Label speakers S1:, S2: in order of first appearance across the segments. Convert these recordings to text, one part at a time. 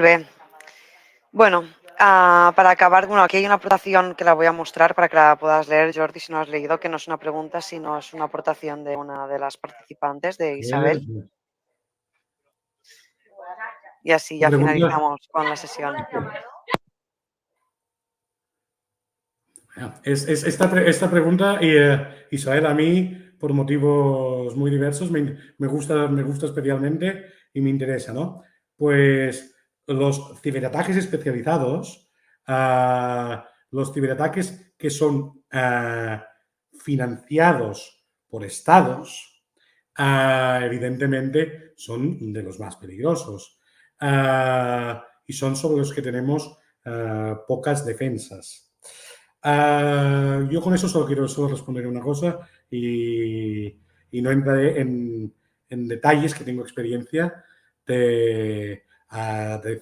S1: Bien. Bueno, para acabar, bueno, aquí hay una aportación que la voy a mostrar para que la puedas leer, Jordi, si no has leído, que no es una pregunta, sino es una aportación de una de las participantes, de Isabel. Y así ya finalizamos con la sesión.
S2: Esta pregunta, Isabel, a mí, por motivos muy diversos, me gusta especialmente y me interesa, ¿no? Pues los ciberataques especializados, los ciberataques que son financiados por estados, evidentemente son de los más peligrosos y son sobre los que tenemos pocas defensas. Yo con eso solo quiero responder una cosa y no entraré en detalles, que tengo experiencia de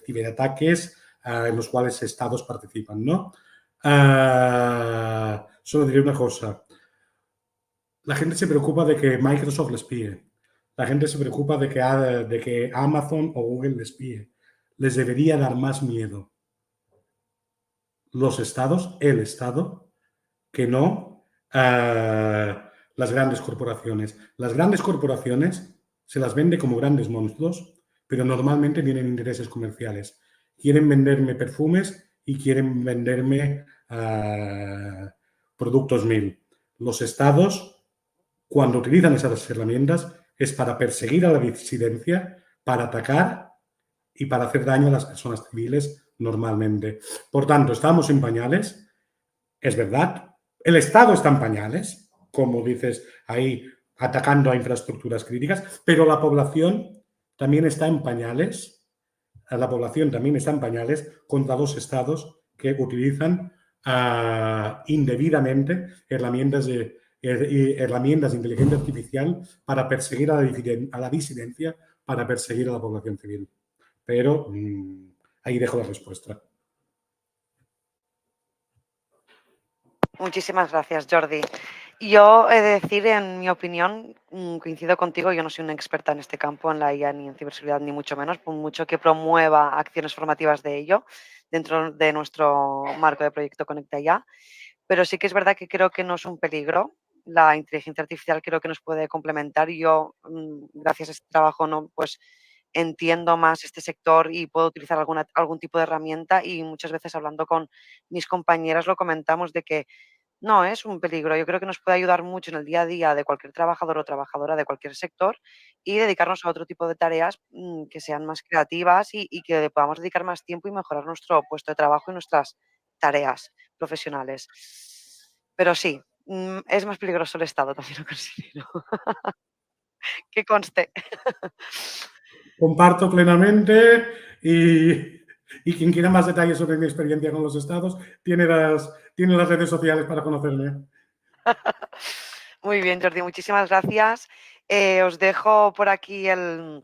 S2: ciberataques en los cuales estados participan, ¿no? Solo diré una cosa. La gente se preocupa de que Microsoft les pille. La gente se preocupa de que Amazon o Google les pille. Les debería dar más miedo los estados, el estado, que no las grandes corporaciones. Las grandes corporaciones se las vende como grandes monstruos, pero normalmente tienen intereses comerciales. Quieren venderme perfumes y quieren venderme productos mil. Los estados, cuando utilizan esas herramientas, es para perseguir a la disidencia, para atacar y para hacer daño a las personas civiles normalmente. Por tanto, estamos en pañales, es verdad. El Estado está en pañales, como dices ahí, atacando a infraestructuras críticas, pero la población también está en pañales. La población también está en pañales contra dos estados que utilizan indebidamente herramientas de inteligencia artificial para perseguir a la disidencia, para perseguir a la población civil. Pero ahí dejo la respuesta.
S1: Muchísimas gracias, Jordi. Yo he de decir, en mi opinión, coincido contigo, yo no soy una experta en este campo, en la IA ni en ciberseguridad, ni mucho menos, por mucho que promueva acciones formativas de ello dentro de nuestro marco de proyecto Conecta IA, pero sí que es verdad que creo que no es un peligro. La inteligencia artificial creo que nos puede complementar y yo, gracias a este trabajo, no, pues entiendo más este sector y puedo utilizar algún tipo de herramienta y muchas veces hablando con mis compañeras lo comentamos de que no es un peligro. Yo creo que nos puede ayudar mucho en el día a día de cualquier trabajador o trabajadora de cualquier sector y dedicarnos a otro tipo de tareas que sean más creativas y que podamos dedicar más tiempo y mejorar nuestro puesto de trabajo y nuestras tareas profesionales. Pero sí, es más peligroso el Estado, también lo considero. Que conste.
S2: Comparto plenamente y quien quiera más detalles sobre mi experiencia con los estados tiene las redes sociales para conocerme.
S1: Muy bien, Jordi, muchísimas gracias. Os dejo por aquí el